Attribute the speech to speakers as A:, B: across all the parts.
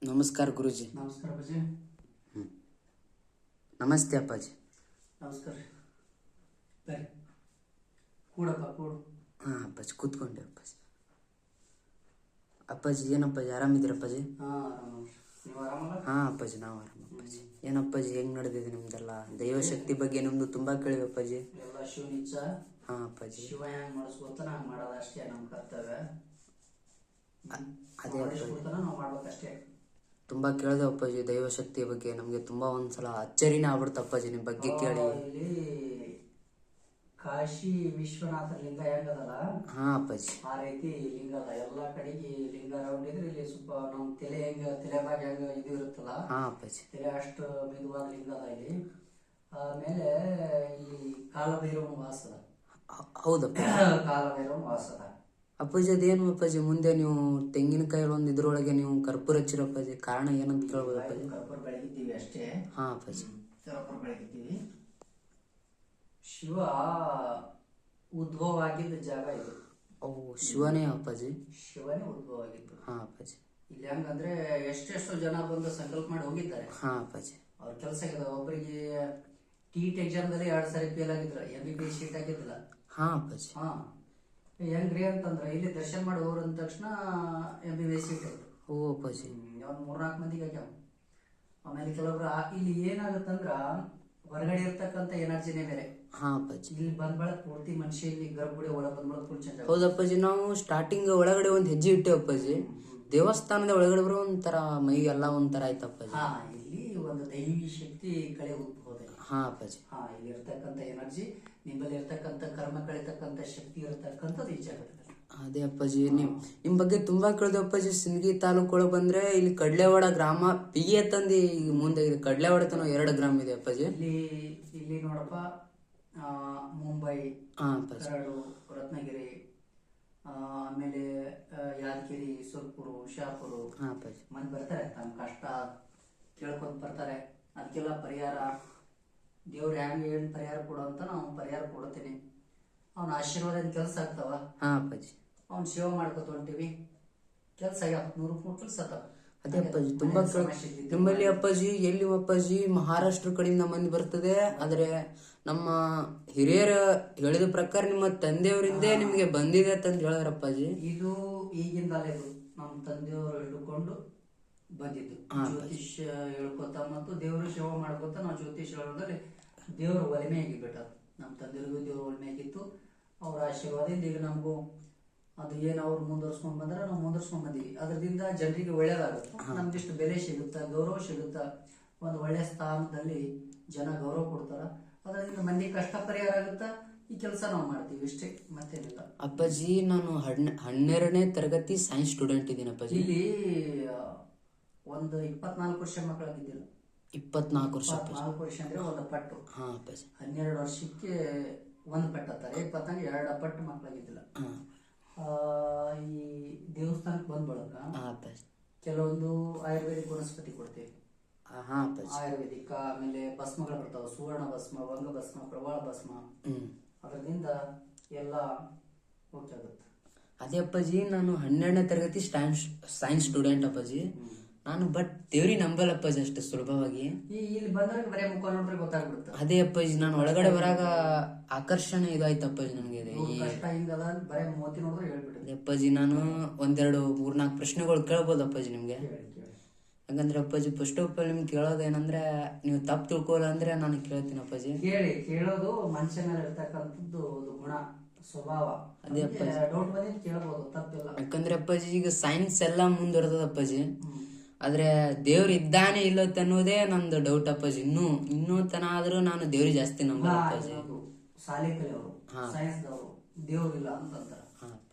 A: ನಮಸ್ಕಾರ ಗುರುಜಿ.
B: ನಮಸ್ಕಾರ ಅಪ್ಪಾಜಿ.
A: ನಮಸ್ತೆ ಅಪ್ಪಾಜಿ.
B: ನಮಸ್ಕಾರ. ಬರ್ರಿ ಕೂಡಪ್ಪ ಕೂಡು.
A: ಹಾಂ ಅಪ್ಪಾಜಿ, ಕೂತ್ಕೊಂಡೆ ಅಪ್ಪಾಜಿ. ಅಪ್ಪಾಜಿ ಏನಪ್ಪಾಜಿ, ಆರಾಮಿದ್ದೀರಪ್ಪಾಜಿ?
B: ನೀವು ಆರಾಮಲ್ಲ?
A: ಹಾಂ ಅಪ್ಪಾಜಿ, ನಾವು ಆರಾಮ ಅಪ್ಪಾಜಿ. ಏನಪ್ಪಾಜಿ ಹೆಂಗೆ ನಡೆದಿದೆ ನಿಮ್ದೆಲ್ಲ? ದೈವಶಕ್ತಿ ಬಗ್ಗೆ ನಿಮ್ದು ತುಂಬಾ ಕೇಳಿವೆ ಅಪ್ಪಾಜಿ.
B: ಎಲ್ಲ ಶಿವನಿಚ್ಛ.
A: ಹಾಂ ಅಪ್ಪಾಜಿ.
B: ಶಿವ ಹೆಂಗ್ ಮಾಡಿಸ್ಕೊತಾನ ಹಂಗೆ ಮಾಡೋದು ಅಷ್ಟೇ ನಮ್ಮ ಕರ್ತವ್ಯ.
A: ಅದೇ
B: ಮಾಡಿಸ್ಕೊಡ್ತಾನ ನಾವು ಮಾಡ್ಬೇಕಷ್ಟೇ.
A: ತುಂಬಾ ಕೇಳಿದೆ ಅಪ್ಪಾಜಿ ದೈವಶಕ್ತಿಯ ಬಗ್ಗೆ. ನಮಗೆ ತುಂಬಾ ಒಂದ್ಸಲ ಅಚ್ಚರಿನೇ ಆಗ್ಬಿಡ್ತು ಅಪ್ಪಾಜಿ ನಿಮ್ ಬಗ್ಗೆ ಕೇಳಿ.
B: ಇಲ್ಲಿ ಕಾಶಿ ವಿಶ್ವನಾಥ ಲಿಂಗ ಹೆಂಗದಲ್ಲ,
A: ಹಾ ಅಪ್ಪಾಜಿ,
B: ಆ ರೀತಿ ಲಿಂಗ ಅದ. ಎಲ್ಲಾ ಕಡೆಗೆ ಲಿಂಗ ರೌಂಡ್ ಇದ್ರೆ ಇಲ್ಲಿ ಸ್ವಲ್ಪ ನಮ್ ತಲೆ ತಲೆ ಭಾಗ ಹೆಂಗ ಇದು ಇರುತ್ತಲ್ಲ,
A: ಹಾ ಅಪ್ಪಾಜಿ,
B: ತಲೆ ಅಷ್ಟು ಮೆದುವಾದ ಲಿಂಗ ಅದ ಇಲ್ಲಿ. ಆಮೇಲೆ ಇಲ್ಲಿ ಕಾಲಭೈರವನ ವಾಸ ಅದ.
A: ಹೌದಪ್ಪ,
B: ಕಾಲಭೈರವನ ವಾಸ ಅದ
A: ಅಪ್ಪಾಜಿ. ಅದೇನು ಅಪ್ಪಾಜಿ, ಮುಂದೆ ನೀವು ತೆಂಗಿನಕಾಯಿ ಒಂದು ಇದ್ರೊಳಗೆ ನೀವು ಕರ್ಪೂರ ಹಚ್ಚಿರಪ್ಪಾಜಿ, ಕಾರಣ ಏನಂತ ಕೇಳ್ಬೋದು ಅಪ್ಪಾಜಿ?
B: ಕರ್ಪೂರ ಬೆಳಗಿದ್ದೀವಿ ಅಷ್ಟೇ.
A: ಹಾ ಅಪ್ಪಾಜಿ,
B: ಕರ್ಪೂರ ಬೆಳಗಿದ್ದೀವಿ. ಶಿವ ಉದ್ಭವ ಆಗಿದ್ದ ಜಾಗ ಇದು.
A: ಓ, ಶಿವನೇ ಅಪ್ಪಾಜಿ?
B: ಶಿವನೇ ಉದ್ಭವ ಆಗಿದ್ದು.
A: ಹಾ ಅಪ್ಪಾಜಿ.
B: ಇಲ್ಲಿ ಹೆಂಗಂದ್ರೆ ಎಷ್ಟೆಷ್ಟೋ ಜನ ಬಂದು ಸಂಕಲ್ಪ ಮಾಡಿ ಹೋಗಿದ್ದಾರೆ.
A: ಹಾ ಅಪ್ಪಾಜಿ.
B: ಅವ್ರ ಕೆಲಸ ಆಗಿದೆ. ಒಬ್ಬರಿಗೆ TET ಎಕ್ಸಾಮ್ದಲ್ಲಿ 2 ಸಾರಿ ಫೇಲ್ ಆಗಿದ್ರ, MBBS ಸೀಟ್ ಆಗಿದ್ದಿಲ್ಲ.
A: ಹಾ ಅಪ್ಪಾಜಿ.
B: ಹಾ, ಹೆಂಗ್ರಿ ಅಂತಂದ್ರ ಇಲ್ಲಿ ದರ್ಶನ ಮಾಡಿ ಹೋಗ್ರ ಅಂದ ತಕ್ಷಣ MBBS ಸೀಟ್ ಆಯ್ತು.
A: ಓ ಅಪ್ಪಾಜಿ.
B: ಒಂದ್ 3-4 ಮಂದಿಗೆ ಆಗ್ಯಾವ. ಆಮೇಲೆ ಕೆಲವೊಬ್ರು ಇಲ್ಲಿ ಏನಾಗುತ್ತಂದ್ರ ಹೊರಗಡೆ ಇರ್ತಕ್ಕಂಥ ಎನರ್ಜಿನೇ ಬೇರೆ.
A: ಹಾ ಅಪ್ಪಾಜಿ. ಇಲ್ಲಿ
B: ಬಂದ್ಬಳಕ್ ಪೂರ್ತಿ ಮನುಷ್ಯ ಇಲ್ಲಿ ಗರ್ಭಗುಡಿ ಒಳಗೆ ಬಂದ್ಬಳಕ್ ಫುಲ್ ಚೇಂಜ್.
A: ಹೌದಪ್ಪಾಜಿ. ನಾವು ಸ್ಟಾರ್ಟಿಂಗ್ ಒಳಗಡೆ ಒಂದ್ ಹೆಜ್ಜೆ ಇಟ್ಟೆ ಅಪ್ಪಾಜಿ. ದೇವಸ್ಥಾನದ ಒಳಗಡೆ ಬರೋ ಒಂಥರ ಮೈ ಎಲ್ಲ ಒಂಥರ ಆಯ್ತಪ್ಪಾಜಿ.
B: ಹಾ, ಇಲ್ಲಿ ಒಂದು ದೈವಿ ಶಕ್ತಿ ಕಳೆ ಉದ್ಭವ.
A: ಹಾ ಅಪ್ಪಾಜಿ.
B: ಹಾ, ಇಲ್ಲಿ ಇರ್ತಕ್ಕಂಥ ಎನರ್ಜಿ, ನಿಮ್ಮಲ್ಲಿ ಇರ್ತಕ್ಕಂಥ ಕರ್ಮ ಕಳಿತಕ್ಕಂಥ ಶಕ್ತಿ ಇರತಕ್ಕಂಥದ್ದು ಈ ಜಾಗದಲ್ಲಿ.
A: ಅದೇ ಅಪ್ಪಾಜಿ, ನಿಮ್ ಬಗ್ಗೆ ತುಂಬಾ ಕೇಳಿದೆ ಅಪ್ಪಾಜಿ. ಸಿಂದಗಿ ತಾಲೂಕು ಒಳಗೆ ಬಂದ್ರೆ ಇಲ್ಲಿ ಕಡ್ಲೆವಾಡ ಗ್ರಾಮ ಪಿಗೆ ತಂದಿ ಮುಂದೆ ಇದೆ. ಕಡ್ಲೆವಾಡ ತನಕ 2 ಗ್ರಾಮ ಇದೆ ಅಪ್ಪಾಜಿ.
B: ಇಲ್ಲಿ ನೋಡಪ್ಪ, ಮುಂಬೈ, ಕರಾಡು, ರತ್ನಗಿರಿ, ಆಮೇಲೆ ಯಾದಗಿರಿ, ಸುರ್ಪುರು, ಶಾಪುರು ಮಂದಿ ಬರ್ತಾರೆ. ತಮ್ಮ ಕಷ್ಟ ಕೇಳ್ಕೊಂಡ್ ಬರ್ತಾರೆ. ಅದಕ್ಕೆಲ್ಲ ಪರಿಹಾರ ದೇವ್ರ ಹೆಂಗೆ ಏನ್ ಪರಿಹಾರ ಕೊಡು ಅಂತ ನಾವು ಪರಿಹಾರ ಕೊಡ್ತೀನಿ. ಅವ್ನ ಆಶೀರ್ವಾದ ಕೆಲಸ ಆಗ್ತಾವ. ಅವ್ನ ಸೇವೆ ಮಾಡ್ಕೊತ ಹೊಂಟಿವಿ. ಕೆಲಸ ಆಗ್ಯಾವ, 100 ಕೆಲಸ ಆಗ್ತಾವ.
A: ಅದೇ ಅಪ್ಪಾಜಿ, ತುಂಬಾ ನಿಮ್ಮಲ್ಲಿ ಅಪ್ಪಾಜಿ ಎಲ್ಲಿ ಅಪ್ಪಾಜಿ ಮಹಾರಾಷ್ಟ್ರ ಕಡೆಯಿಂದ ಮಂದಿ ಬರ್ತದೆ. ಆದ್ರೆ ನಮ್ಮ ಹಿರಿಯರ ಹೇಳಿದ ಪ್ರಕಾರ ನಿಮ್ಮ ತಂದೆಯವರಿಂದೇ ನಿಮ್ಗೆ ಬಂದಿದೆ ಅಂತ ಹೇಳಿದ್ರಪ್ಪಾಜಿ.
B: ಇದು ಈಗಿಂದಲೇ ಇದು ನಮ್ಮ ತಂದೆಯವರು ಹಿಡ್ಕೊಂಡು ಬಂದಿದ್ದು. ಜ್ಯೋತಿಷ್ಯ ಹೇಳ್ಕೊತ ಮತ್ತು ದೇವರು ಸೇವೆ ಮಾಡ್ಕೊತ ನಾವು ಜ್ಯೋತಿಷ್ಯ ಹೇಳೋದ್ರಲ್ಲಿ ದೇವ್ರ ಒಲಿಮೆ ಆಗಿಬಿಟ್ಟ. ನಮ್ಮ ತಂದೆಯವ್ರಿಗೂ ದೇವ್ರ ಒಲಿಮೆ ಆಗಿತ್ತು. ಅವ್ರ ಆಶೀರ್ವಾದದಿಂದ ಈಗ ನಮಗೂ ಅದು ಏನು ಅವ್ರು ಮುಂದುವರ್ಸ್ಕೊಂಡ್ ಬಂದ್ರೆ ನಾವು ಮುಂದುವರ್ಸ್ಕೊಂಡ್ ಬಂದೀವಿ. ಅದರಿಂದ ಜನರಿಗೆ ಒಳ್ಳೇದಾಗುತ್ತೆ, ನಮ್ಗಿಷ್ಟು ಬೆಲೆ ಸಿಗುತ್ತಾ, ಗೌರವ ಸಿಗುತ್ತಾ, ಒಂದು ಒಳ್ಳೆ ಸ್ಥಾನದಲ್ಲಿ ಜನ ಗೌರವ ಕೊಡ್ತಾರ. ಅದರಿಂದ ಮಂದಿ ಕಷ್ಟ ಪರಿಹಾರ ಆಗುತ್ತಾ. ಈ ಕೆಲಸ ನಾವು ಮಾಡ್ತೀವಿ, ಇಷ್ಟೇ, ಮತ್ತೇನಿಲ್ಲ
A: ಅಪ್ಪಾಜಿ. ನಾನು 12ನೇ ತರಗತಿ ಸೈನ್ಸ್ ಸ್ಟೂಡೆಂಟ್ ಇದ್ದೀನಿ ಅಪ್ಪಾಜಿ.
B: ಇಲ್ಲಿ ಒಂದು 24 ವರ್ಷ ಮಕ್ಕಳಾಗಿದ್ದಿಲ್ಲ.
A: 24 ವರ್ಷ
B: ಅಂದ್ರೆ ಒಂದು ಪಟ್ಟು.
A: ಹಾ ಅಪ್ಪಾಜಿ.
B: 12 ವರ್ಷಕ್ಕೆ ಒಂದು ಪಟ್ಟು ಅಂತಾರೆ. 2 ಪಟ್ಟು ಮಕ್ಕಳಾಗಿದ್ದಿಲ್ಲ. ಈ ದೇವಸ್ಥಾನಕ್ಕೆ ಬಂದ್ ಬಳಕ ಕೆಲವೊಂದು ಆಯುರ್ವೇದಿಕ್ ವನಸ್ಪತಿ ಕೊಡ್ತೇವೆ. ಆಯುರ್ವೇದಿಕ, ಆಮೇಲೆ ಭಸ್ಮಗಳು ಬರ್ತಾವ. ಸುವರ್ಣ ಭಸ್ಮ, ವಂಗ ಭಸ್ಮ, ಪ್ರವಾಳ ಭಸ್ಮ. ಅದರಿಂದ ಎಲ್ಲ ಓಕೆ ಆಗುತ್ತೆ.
A: ಅದೇ ಅಪ್ಪಾಜಿ, ನಾನು 12ನೇ ತರಗತಿ ಸೈನ್ಸ್ ಸ್ಟೂಡೆಂಟ್ ಅಪ್ಪಾಜಿ. ನಾನು ಬಟ್ ದೇವ್ರಿ ನಂಬಲ್ಲ ಅಪ್ಪಾಜಿ ಅಷ್ಟು ಸುಲಭವಾಗಿ.
B: ಇಲ್ಲಿ ಬಂದಾಗ ಬರೇ ಮುಖ ನೋಡ್ರೆ ಗೊತ್ತಾಗ್ಬಿಡುತ್ತೆ.
A: ಅದೇ ಅಪ್ಪಾಜಿ, ನಾನು ಒಳಗಡೆ ಬರಾಗ ಆಕರ್ಷಣೆ ಇದಾಯ್ತು ಅಪ್ಪಾಜಿ ನನಗೆ.
B: ಬರೇ ಮೋತಿ ನೋಡಿದ್ರೆ ಹೇಳ್ಬಿಡುತ್ತೆ.
A: ಅಪ್ಪಾಜಿ, ನಾನು 1-2-3-4 ಪ್ರಶ್ನೆಗಳು ಕೇಳ್ಬೋದು ಅಪ್ಪಾಜಿ ನಿಮ್ಗೆ? ಯಾಕಂದ್ರೆ ಅಪ್ಪಾಜಿ, ಫಸ್ಟ್ ಆಫ್ ಆಲ್ ನಿಮ್ಗೆ ಕೇಳೋದೇನಂದ್ರೆ, ನೀವು ತಪ್ಪು ತಿಳ್ಕೊಲ್ಲ ಅಂದ್ರೆ ನಾನು ಕೇಳ್ತೀನಿ ಅಪ್ಪಾಜಿ.
B: ಕೇಳೋದು ಮನುಷ್ಯನಲ್ಲಿ ಇರ್ತಕ್ಕಂಥದ್ದು ಗುಣ, ಸ್ವಭಾವ.
A: ಅದೇ ಅಪ್ಪಾಜಿ,
B: ಡೌಟ್ ಬಂದಿದ್ದು ಕೇಳಬಹುದು, ತಪ್ಪಿಲ್ಲ.
A: ಯಾಕಂದ್ರೆ ಅಪ್ಪಾಜಿ ಈಗ ಸೈನ್ಸ್ ಎಲ್ಲ ಮುಂದುವರೆದ ಅಪ್ಪಾಜಿ. ಆದ್ರೆ ದೇವ್ರು ಇದ್ದಾನೆ ಇಲ್ಲತ್ತ ಅನ್ನೋದೇ ನಂದು ಡೌಟ್ ಅಪ್ಪಾಜಿ. ಇನ್ನೂ ತನ ಆದ್ರೂ ನಾನು ದೇವ್ರಿಗೆ ಜಾಸ್ತಿ ನಂಬಲ್ಲ ಅಪ್ಪಾಜಿ.
B: ಶಾಲೆ ಕಲಿಯವರು, ಸೈನ್ಸ್ದವರು ದೇವ್ರು ಇಲ್ಲ ಅಂತಂತಾರ.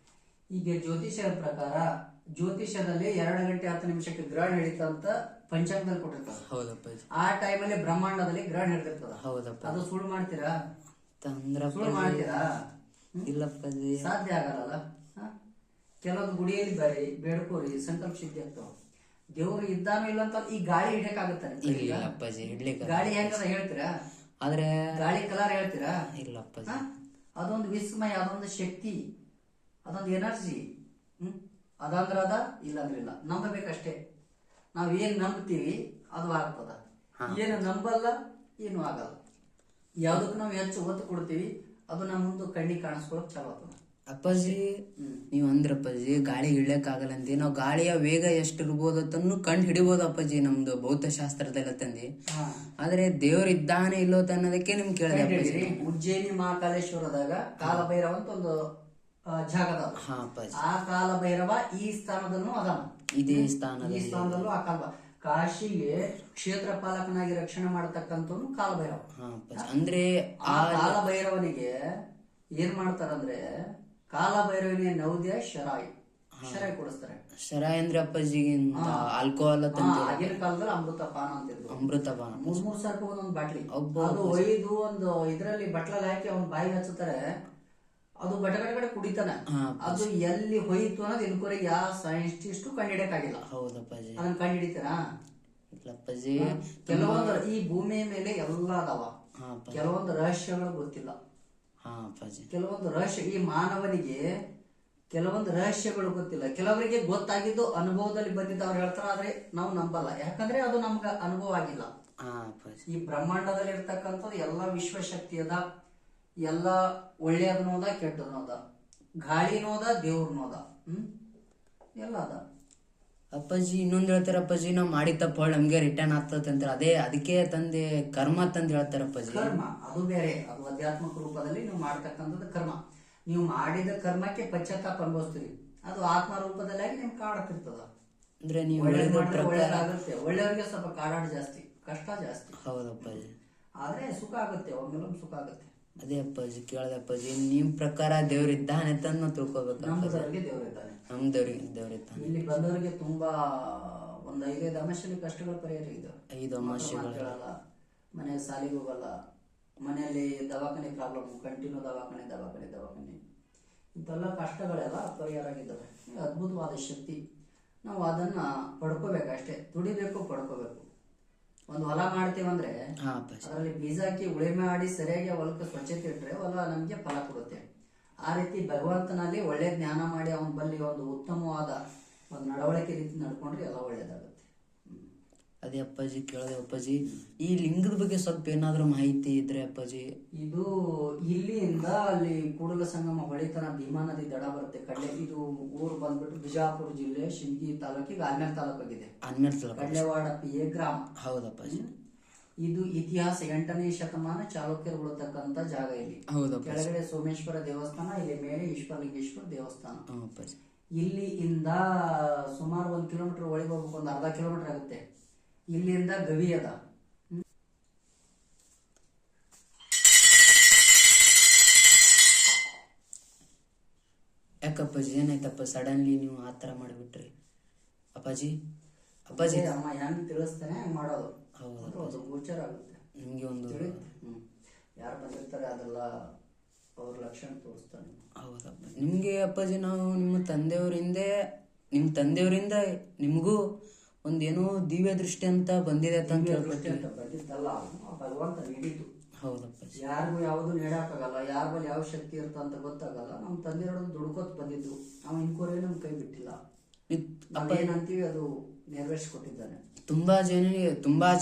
B: ಈಗ ಜ್ಯೋತಿಷ್ಯದ ಪ್ರಕಾರ ಜ್ಯೋತಿಷ್ಯದಲ್ಲಿ 2 ಗಂಟೆ 10 ನಿಮಿಷಕ್ಕೆ ಗ್ರಹಣ ಹಿಡಿತ ಅಂತ ಪಂಚಾಂಗದಲ್ಲಿ ಕೊಟ್ಟಿರ್ತಾರೆ.
A: ಹೌದಪ್ಪಾಜಿ.
B: ಆ ಟೈಮಲ್ಲಿ ಬ್ರಹ್ಮಾಂಡದಲ್ಲಿ ಗ್ರಹಣ ಹಿಡಿದಿರ್ತದ.
A: ಹೌದಪ್ಪ.
B: ಅದು ಸುಳ್ಳು ಮಾಡ್ತೀರಾ?
A: ಸುಳ್ಳು
B: ಮಾಡ್ತೀರಾ?
A: ಇಲ್ಲಪ್ಪಾಜಿ,
B: ಸಾಧ್ಯ ಆಗಲ್ಲ. ಕೆಲವೊಂದು ಗುಡಿಯಲ್ಲಿ ಬೇಡ್ಕೋರಿ, ಸಂಕಲ್ಪ ಸಿದ್ಧಿ ಆಗ್ತಾವ. ದೇವ್ರು ಇದ್ದಾನೋ ಇಲ್ಲ ಅಂತ ಈ ಗಾಳಿ ಹಿಡಿಯಕ್ ಆಗುತ್ತಾನೆ? ಗಾಳಿ ಹೆಂಗದ ಹೇಳ್ತೀರಾ?
A: ಆದ್ರೆ
B: ಗಾಳಿ ಕಲರ್ ಹೇಳ್ತೀರಾ?
A: ಇಲ್ಲಪ್ಪಾಜಿ.
B: ಅದೊಂದು ವಿಸ್ಮಯ, ಅದೊಂದು ಶಕ್ತಿ, ಅದೊಂದು ಎನರ್ಜಿ. ಅದಂದ್ರ ಅದ, ಇಲ್ಲ ಅಂದ್ರೆ ಇಲ್ಲ. ನಂಬಬೇಕಷ್ಟೇ. ನಾವ್ ಏನ್ ನಂಬ್ತೀವಿ ಅದು ಆಗ್ತದ, ಏನು ನಂಬಲ್ಲ ಏನು ಆಗಲ್ಲ. ಯಾವ್ದಕ್ ನಾವ್ ಹೆಚ್ಚು ಒತ್ತು ಕೊಡ್ತೀವಿ ಅದು ನಮ್ಮ ಮುಂದೆ ಕಣ್ಣಿಗೆ ಕಾಣಿಸ್ಕೊಳಕ್ ಚಲೋ ಆಗ್ತದ.
A: ಅಪ್ಪಾಜಿ ನೀವ್ ಅಂದ್ರಪ್ಪಾಜಿ ಗಾಳಿ ಇಳ್ಯಕ್ ಆಗಲ್ಲ ಅಂತ, ನಾವು ಗಾಳಿಯ ವೇಗ ಎಷ್ಟು ಇರ್ಬೋದು ಅಂತನ್ನು ಕಂಡು ಹಿಡಿಬೋದು ಅಪ್ಪಾಜಿ ನಮ್ದು ಭೌತಶಾಸ್ತ್ರದಲ್ಲ ತಂದಿ. ಆದ್ರೆ ದೇವ್ರ ಇದ್ದಾನೆ ಇಲ್ಲೋ ಅನ್ನೋದಕ್ಕೆ ನಿಮ್ ಕೇಳಿದೆ ಅಪ್ಪಾಜಿ.
B: ಉಜ್ಜಯಿನಿ ಮಹಾಕಾಲೇಶ್ವರದಾಗ ಕಾಲಭೈರವ ಅಂತ ಒಂದು ಜಾಗ ಅದ. ಆ ಕಾಲಭೈರವ ಈ ಸ್ಥಾನದಲ್ಲೂ ಅದಾನ,
A: ಇದೇ
B: ಈ ಸ್ಥಾನದಲ್ಲೂ ಆ ಕಾಲ ಕಾಶಿಗೆ ಕ್ಷೇತ್ರ ಪಾಲಕನಾಗಿ ರಕ್ಷಣೆ ಮಾಡತಕ್ಕಂಥವ್ನು ಕಾಲಭೈರವ.
A: ಅಂದ್ರೆ
B: ಆ ಕಾಲಭೈರವನಿಗೆ ಏನ್ ಮಾಡ್ತಾರಂದ್ರೆ ಕಾಲಭೈರವನಿಗೆ ನೌದ್ಯ ಶರಾಯಿ ಕೊಡಿಸ್ತಾರೆ.
A: ಶರಾಯಿ ಅಂದ್ರೆ ಅಪ್ಪಾಜಿಗೆ ಆಲ್ಕೋಹಾಲ್
B: ಆಗಿನ ಕಾಲದಲ್ಲಿ ಅಮೃತಪಾನ ಅಂತಿದ್ರು.
A: ಅಮೃತಪಾನ
B: 3 ಸಾವಿರ ರೂಪಾಯಿ ಒಂದೊಂದು ಬಾಟ್ಲಿ. ಅದು ಒಯ್ದು ಒಂದು ಇದ್ರಲ್ಲಿ ಬಟ್ಲಲ್ಲಿ ಹಾಕಿ ಅವ್ನ ಬಾಯಿಗೆ ಹಚ್ಚುತ್ತಾರೆ, ಅದು ಗಟಗಡೆ ಕುಡಿತಾನೆ. ಅದು ಎಲ್ಲಿ ಹೋಯ್ತು ಅನ್ನೋದು ಇನ್ಕೊರೆಗೆ ಯಾವ ಸೈಂಟಿಸ್ಟು ಕಂಡಿಡಿಯಕ್ಕಾಗಿಲ್ಲ.
A: ಹೌದಪ್ಪಾಜಿ.
B: ಅದನ್ನ ಕಂಡಿಡಿತಾರ
A: ಇಲ್ಲಪ್ಪಾಜಿ.
B: ಕೆಲವೊಂದು ಈ ಭೂಮಿಯ ಮೇಲೆ ಎಲ್ಲ ಅದಾವ, ಕೆಲವೊಂದು ರಹಸ್ಯಗಳು ಗೊತ್ತಿಲ್ಲ. ಕೆಲವೊಂದು ರಹಸ್ಯ ಈ ಮಾನವನಿಗೆ ಕೆಲವೊಂದು ರಹಸ್ಯಗಳು ಗೊತ್ತಿಲ್ಲ. ಕೆಲವರಿಗೆ ಗೊತ್ತಾಗಿದ್ದು ಅನುಭವದಲ್ಲಿ ಬಂದಿದ್ದು ಅವ್ರು ಹೇಳ್ತಾರ, ಆದ್ರೆ ನಾವು ನಂಬಲ್ಲ, ಯಾಕಂದ್ರೆ ಅದು ನಮ್ಗ ಅನುಭವ ಆಗಿಲ್ಲ. ಈ ಬ್ರಹ್ಮಾಂಡದಲ್ಲಿ ಇರ್ತಕ್ಕಂಥದ್ದು ಎಲ್ಲ ವಿಶ್ವಶಕ್ತಿ ಅದ, ಎಲ್ಲ ಒಳ್ಳೆಯದನ್ನೂ ಅದ ಕೆಟ್ಟದನ್ನೂ ಅದ, ಗಾಳಿನೂ ಅದ ದೇವ್ರನ್ನೂ ಅದ, ಎಲ್ಲ ಅದ.
A: ಅಪ್ಪಾಜಿ ಇನ್ನೊಂದ್ ಹೇಳ್ತಾರ ಅಪ್ಪಾಜಿ, ನಾವ್ ಮಾಡಿ ತಪ್ಪ ನಮ್ಗೆ ರಿಟರ್ನ್ ಆಗ್ತದೆ ಅಂತ, ಅದೇ ಅದಕ್ಕೆ ತಂದೆ ಕರ್ಮ ತಂದ್ ಹೇಳ್ತಾರ ಅಪ್ಪಾಜಿ.
B: ಕರ್ಮ ಅದು ಬೇರೆ, ಅದು ಅಧ್ಯಾತ್ಮಕ ರೂಪದಲ್ಲಿ ನೀವು ಮಾಡ್ತಕ್ಕಂಥದ್ದು ಕರ್ಮ. ನೀವು ಮಾಡಿದ ಕರ್ಮಕ್ಕೆ ಪಶ್ಚಾತ್ತಾಪ ಅನುಭವಿಸ್ತೀರಿ, ಅದು ಆತ್ಮ ರೂಪದಲ್ಲಿ ಆಗಿ ನಿಮ್ಗೆ ಕಾಡತ್ತಿರ್ತದ.
A: ಅಂದ್ರೆ ನೀವು
B: ಒಳ್ಳೇದಾಗುತ್ತೆ, ಒಳ್ಳೆಯವ್ರಿಗೆ ಸ್ವಲ್ಪ ಕಾಡಾಟ ಜಾಸ್ತಿ, ಕಷ್ಟ ಜಾಸ್ತಿ.
A: ಹೌದಪ್ಪಾಜಿ.
B: ಆದ್ರೆ ಸುಖ ಆಗುತ್ತೆ, ಒಮ್ಮೆಲ್ಲ ಸುಖ ಆಗುತ್ತೆ.
A: ಅದೇ ಅಪ್ಪಾಜಿ ಕೇಳ್ದೆ ಅಪ್ಪಾಜಿ, ನಿಮ್ ಪ್ರಕಾರ ದೇವ್ರ ಇದ್ದಾನೆ ಅಂತ ತಿಳ್ಕೊಬೇಕು.
B: ನಮ್ಮದವರಿಗೆ ದೇವರಿದ್ದಾನೆ,
A: ನಮ್ದವ್ರಿಗೆ ದೇವ್ರಿದ್ದಾನೆ.
B: ಇಲ್ಲಿ ಬಂದವರಿಗೆ ತುಂಬಾ ಒಂದ್ 5 ಅಮಾವಾಸ್ಯೆ ಕಷ್ಟಗಳ ಪರಿಹಾರ ಇದೆ.
A: 5 ಅಮಾವಾಸ್ಯೆಗಳ
B: ಮನೆ ಸಾಲಿಗೆ ಹೋಗಲ್ಲ, ಮನೆಯಲ್ಲಿ ದವಾಖಾನೆ ಪ್ರಾಬ್ಲಮ್, ಕಂಟಿನ್ಯೂ ದವಾಖಾನೆ ಇಂತೆಲ್ಲ ಕಷ್ಟಗಳೆಲ್ಲ ಪರಿಹಾರ ಆಗಿದ್ದಾವೆ. ಅದ್ಭುತವಾದ ಶಕ್ತಿ, ನಾವು ಅದನ್ನ ಪಡ್ಕೋಬೇಕಷ್ಟೇ, ದುಡಿಬೇಕು, ಪಡ್ಕೋಬೇಕು. ಒಂದು ಹೊಲ ಮಾಡ್ತೀವಂದ್ರೆ ಅದರಲ್ಲಿ ಬೀಜ ಹಾಕಿ ಉಳುಮೆ ಮಾಡಿ ಸರಿಯಾಗಿ ಹೊಲಕ್ಕೆ ಸ್ವಚ್ಛತೆ ಇಟ್ರೆ ಹೊಲ ನಮ್ಗೆ ಫಲ ಕೊಡುತ್ತೆ. ಆ ರೀತಿ ಭಗವಂತನಲ್ಲಿ ಒಳ್ಳೆ ಜ್ಞಾನ ಮಾಡಿ ಅವನ ಬಲ್ಲಿ ಒಂದು ಉತ್ತಮವಾದ ಒಂದು ನಡವಳಿಕೆ ರೀತಿ ನಡ್ಕೊಂಡ್ರೆ ಎಲ್ಲ ಒಳ್ಳೇದಾಗುತ್ತೆ.
A: ಅದೇ ಅಪ್ಪಾಜಿ ಕೇಳಿದೆ ಅಪ್ಪಾಜಿ, ಈ ಲಿಂಗದ ಬಗ್ಗೆ ಸ್ವಲ್ಪ ಏನಾದ್ರೂ ಮಾಹಿತಿ ಇದ್ರೆ ಅಪ್ಪಾಜಿ.
B: ಇದು ಇಲ್ಲಿಂದ ಅಲ್ಲಿ ಕೂಡಲ ಸಂಗಮ ಹೊಳಿತನ ಭೀಮಾ ನದಿ ದಡ ಬರುತ್ತೆ ಕಡ್ಲೆ. ಇದು ಊರು ಬಂದ್ಬಿಟ್ಟು ಬಿಜಾಪುರ ಜಿಲ್ಲೆ ಶಿಂದಗಿ ತಾಲೂಕಿಗೆ ಆಲ್ಮೇಲ್ ತಾಲೂಕು ಆಗಿದೆ. ಕಡ್ಲೆವಾಡ ಪಿಎ ಗ್ರಾಮ.
A: ಹೌದಪ್ಪಾಜಿ.
B: ಇದು ಇತಿಹಾಸ 8ನೇ ಶತಮಾನ ಚಾಲುಕ್ಯರು ಉಳತಕ್ಕಂತ ಜಾಗ. ಇಲ್ಲಿ ಕೆಳಗಡೆ ಸೋಮೇಶ್ವರ ದೇವಸ್ಥಾನ, ಇಲ್ಲಿ ಮೇಲೆ ಈಶ್ವರಲಿಂಗೇಶ್ವರ ದೇವಸ್ಥಾನ. ಇಲ್ಲಿಂದ ಸುಮಾರು 1 ಕಿಲೋಮೀಟರ್ ಒಳಗೆ ಹೋಗ್ಬೇಕು, ಒಂದು 1/2 ಕಿಲೋಮೀಟರ್ ಆಗುತ್ತೆ. ಇಲ್ಲಿಂದ ಗವಿ ಅದ.
A: ಯಾಕಪ್ಪಾಜಿ ಏನಾಯ್ತಪ್ಪ ಸಡನ್ಲಿ ನೀವು ಆತರ ಮಾಡಿಬಿಟ್ರಿ ಅಪ್ಪಾಜಿ? ಅಪ್ಪಾಜಿ
B: ಅಮ್ಮ ಹೆಂಗ್ ತಿಳಿಸ್ತಾನೆ ಹಂಗ್ ಮಾಡೋದು. ಹೌದು, ಗೋಚರ ಆಗುತ್ತೆ
A: ನಿಮ್ಗೆ ಒಂದು.
B: ಯಾರು ಬಂದಿರ್ತಾರೆ ಅದೆಲ್ಲ ಅವ್ರ ಲಕ್ಷಣ ತೋರಿಸ್ತಾನೆ.
A: ಹೌದಪ್ಪ. ನಿಮ್ಗೆ ಅಪ್ಪಾಜಿ ನಾವು ನಿಮ್ಮ ತಂದೆಯವರಿಂದ ನಿಮ್ಗೂ ಒಂದೇನೋ ದಿವ್ಯ ದೃಷ್ಟಿ ಅಂತ ಬಂದಿದೆ ಅಂತ
B: ಬಂದಿದ್ದಲ್ಲ, ಭಗವಂತ ನೀಡಿದ್ದು.
A: ಹೌದಪ್ಪ.
B: ಯಾರಿಗೂ ಯಾವ್ದು ನೀಡಕ್ಕಾಗಲ್ಲ, ಯಾರ ಬಳಿ ಯಾವ ಶಕ್ತಿ ಇರುತ್ತ ಅಂತ ಗೊತ್ತಾಗಲ್ಲ. ನಮ್ಮ ತಂದೆಯವ್ರದ್ದು ದುಡ್ಕೋತ್ ಬಂದಿದ್ದು, ನಾವು ಇನ್ಕೋರೇ ನಮ್ ಕೈ ಬಿಟ್ಟಿಲ್ಲ. ಏನಂತೀವಿ ಅದು ನೆರವೇರಿಸಿಕೊಟ್ಟಿದ್ದಾನೆ.
A: ತುಂಬಾ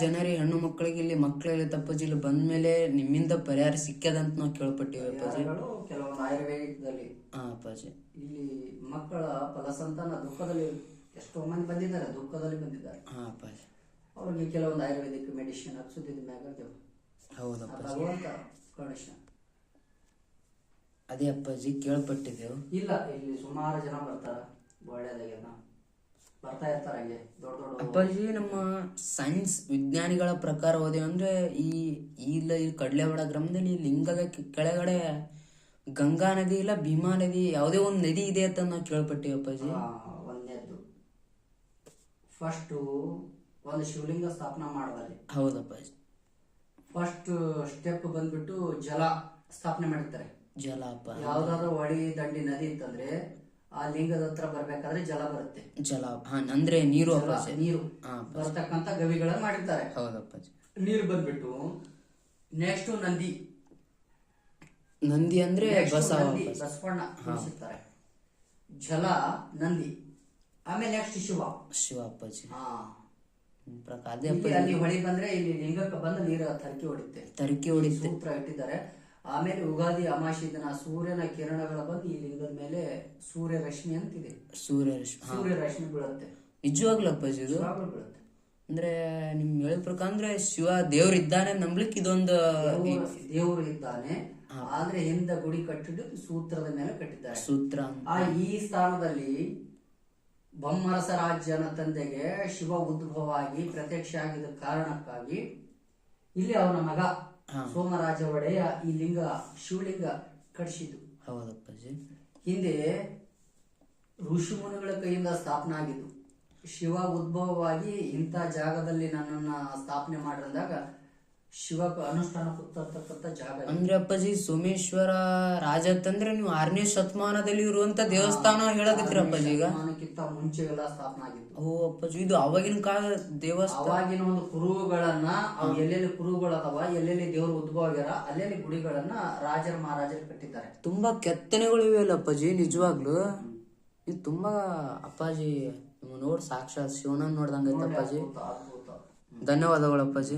A: ಜನರಿಗೆ ಹೆಣ್ಣು ಮಕ್ಕಳಿಗೆ ಇಲ್ಲಿ ಮಕ್ಕಳಿಗೆ ತಪ್ಪಾಜಿ ಇಲ್ಲಿ ಬಂದ್ಮೇಲೆ ನಿಮ್ಮಿಂದ ಪರಿಹಾರ ಸಿಕ್ಕದಂತ ನಾವು ಕೇಳ್ಪಟ್ಟಿವಿ ಅಪ್ಪಾಜಿ.
B: ಕೆಲವೊಂದು ಆಯುರ್ವೇದಿಕದಲ್ಲಿ
A: ಅಪ್ಪಾಜಿ
B: ಇಲ್ಲಿ ಮಕ್ಕಳ ಫಲಸಂತಾನ ದುಃಖದಲ್ಲಿ ಎಷ್ಟೋ ಮಂದಿ ಬಂದಿದ್ದಾರೆ, ದುಃಖದಲ್ಲಿ ಬಂದಿದ್ದಾರೆ. ಅವ್ರಿಗೆ ಕೆಲವೊಂದು ಆಯುರ್ವೇದಿಕ್ ಮೆಡಿಸಿನ್ ಹಚ್ಚುದಿದ ಮ್ಯಾಗ ಭಗವಂತ ಕರುಣಿಸ.
A: ಅದೇ ಅಪ್ಪಾಜಿ ಕೇಳ್ಪಟ್ಟಿದ್ದೆವು.
B: ಇಲ್ಲ, ಇಲ್ಲಿ ಸುಮಾರು ಜನ ಬರ್ತಾರ, ಒಳ್ಳೇದಾಗ್ಯದ ಬರ್ತಾ ಇರ್ತಾರ ಹಂಗೆ ದೊಡ್ಡ ದೊಡ್ಡ.
A: ಅಪ್ಪಾಜಿ ನಮ್ಮ ಸೈನ್ಸ್ ವಿಜ್ಞಾನಿಗಳ ಪ್ರಕಾರ ಹೋದೇವು ಅಂದ್ರೆ ಈ ಕಡ್ಲೆವಾಡ ಗ್ರಾಮದಲ್ಲಿ ಲಿಂಗದ ಕೆಳಗಡೆ ಗಂಗಾ ನದಿ ಇಲ್ಲ ಭೀಮಾ ನದಿ ಯಾವುದೇ ಒಂದು ನದಿ ಇದೆ ಅಂತ ನಾವು ಕೇಳ್ಪಟ್ಟಿವಿ ಅಪ್ಪಾಜಿ.
B: ಒಂದನೇದ್ದು ಫಸ್ಟ್ ಒಂದು ಶಿವಲಿಂಗ ಸ್ಥಾಪನಾ ಮಾಡದಲ್ಲಿ.
A: ಹೌದಪ್ಪಾಜಿ.
B: ಫಸ್ಟ್ ಸ್ಟೆಪ್ ಬಂದ್ಬಿಟ್ಟು ಜಲ ಸ್ಥಾಪನೆ ಮಾಡಿರ್ತಾರೆ.
A: ಜಲ
B: ಯಾವ್ದಾದ್ರು ಹೊಳಿ ದಂಡಿ ನದಿ ಇತ್ತಂದ್ರೆ ಆ ಲಿಂಗದ ಹತ್ರ ಬರ್ಬೇಕಾದ್ರೆ ಜಲ ಬರುತ್ತೆ.
A: ಜಲ ಅಂದ್ರೆ ನೀರು
B: ನೀರು ಬರ್ತಕ್ಕಂತ ಗವಿಗಳನ್ನ ಮಾಡಿರ್ತಾರೆ.
A: ಹೌದಪ್ಪಾಜಿ.
B: ನೀರು ಬಂದ್ಬಿಟ್ಟು ನೆಕ್ಸ್ಟ್
A: ನಂದಿ ಅಂದ್ರೆ
B: ಬಸವಣ್ಣ ಕೂರಿಸಿರ್ತಾರೆ. ಜಲ ನಂದಿ, ಆಮೇಲೆ ನೆಕ್ಸ್ಟ್ ಶಿವ
A: ಅಪ್ಪಾಜಿ. ಅದೇ
B: ಇಲ್ಲಿ ಅಲ್ಲಿ ಹೊಳಿ ಬಂದ್ರೆ ಇಲ್ಲಿ ಲಿಂಗಕ್ಕೆ ಬಂದು ನೀರು ತರಕಿ ಹೊಡಿತೆ,
A: ತರಕಿ
B: ಈ
A: ಹೊಡಿತೆ.
B: ಸೂತ್ರ ಇಟ್ಟಿದ್ದಾರೆ. ಆಮೇಲೆ ಯುಗಾದಿ ಅಮಾವಾಸ್ಯೆ ದಿನ ಸೂರ್ಯನ ಕಿರಣಗಳ ಬಂದು ಈ ಲಿಂಗದ ಮೇಲೆ ಸೂರ್ಯ ರಶ್ಮಿ ಅಂತಿದೆ, ಸೂರ್ಯ ರಶ್ಮಿ ಬೀಳುತ್ತೆ,
A: ನಿಜವಾಗ್ಲೂ ಅಪ್ಪಾಜಿ ಇದು
B: ನಿಜವಾಗ್ಲೂ ಬೀಳುತ್ತೆ.
A: ಅಂದ್ರೆ ನಿಮ್ ಹೇಳಿದ ಪ್ರಕಾರ ಅಂದ್ರೆ ಶಿವ ದೇವ್ರಿದ್ದಾನೆ ನಂಬ್ಲಿಕ್ಕೆ ಇದೊಂದು
B: ದೇವರು ಇದ್ದಾನೆ, ಆದ್ರೆ ಹಿಂದ ಗುಡಿ ಕಟ್ಟಿದ್ದು ಸೂತ್ರದ ಮೇಲೆ ಕಟ್ಟಿದ್ದಾರೆ.
A: ಸೂತ್ರ
B: ಈ ಸ್ಥಾನದಲ್ಲಿ ಬೊಮ್ಮರಸ ರಾಜ್ಯನ ತಂದೆಗೆ ಶಿವ ಉದ್ಭವ ಆಗಿ ಪ್ರತ್ಯಕ್ಷ ಆಗಿದ ಕಾರಣಕ್ಕಾಗಿ ಇಲ್ಲಿ ಅವನ ಮಗ ಸೋಮರಾಜ ಒಡೆಯ ಈ ಲಿಂಗ ಶಿವಲಿಂಗ ಕಟ್ಟಿಸಿದ್ದು.
A: ಹೌದಪ್ಪಾಜಿ.
B: ಹಿಂದೆ ಋಷಿ ಮುನಿಗಳ ಕೈಯಿಂದ ಸ್ಥಾಪನೆ ಆಗಿದ್ದು. ಶಿವ ಉದ್ಭವವಾಗಿ ಇಂಥ ಜಾಗದಲ್ಲಿ ನನ್ನನ್ನ ಸ್ಥಾಪನೆ ಮಾಡಿದಾಗ ಶಿವ ಅನುಷ್ಠಾನ ಕೂತರ್ತಕ್ಕಂಥ ಜಾಗ ಇದು.
A: ಅಂದ್ರೆ ಅಪ್ಪಾಜಿ ಸೋಮೇಶ್ವರ ರಾಜ ಅಂತಂದ್ರೆ ನೀವು 6ನೇ ಶತಮಾನದಲ್ಲಿ ಇರುವಂತ ದೇವಸ್ಥಾನ ಹೇಳಕತ್ತೀರ ಅಪ್ಪಾಜಿ ಈಗ?
B: ಶತಮಾನಕ್ಕಿಂತ ಮುಂಚೆ ಎಲ್ಲ ಸ್ಥಾಪನೆ ಆಗಿತ್ತು.
A: ಓ ಅಪ್ಪಾಜಿ, ಇದು ಅವಾಗಿನ ಕಾಲ ದೇವಸ್ಥಾನ.
B: ಅವಾಗಿನ ಒಂದು ಕುರುಹುಗಳನ್ನ ಅವು ಎಲ್ಲೆಲ್ಲಿ ಕುರುಹುಗಳದವ, ಎಲ್ಲೆಲ್ಲಿ ದೇವರು ಉದ್ಭವ ಆಗ್ಯಾರ ಅಲ್ಲೆಲ್ಲಿ ಗುಡಿಗಳನ್ನ ರಾಜರ ಮಹಾರಾಜರು ಕಟ್ಟಿದ್ದಾರೆ.
A: ತುಂಬಾ ಕೆತ್ತನೆಗಳು ಇವೆ ಅಲ್ಲ ಅಪ್ಪಾಜಿ, ನಿಜವಾಗ್ಲು ಇದು ತುಂಬಾ ಅಪ್ಪಾಜಿ ನೋಡ್ ಸಾಕ್ಷಾತ್ ಶಿವನ ನೋಡ್ದಂಗೈತೆ ಅಪ್ಪಾಜಿ.
B: ಅದ್ಭುತ.
A: ಧನ್ಯವಾದಗಳು ಅಪ್ಪಾಜಿ.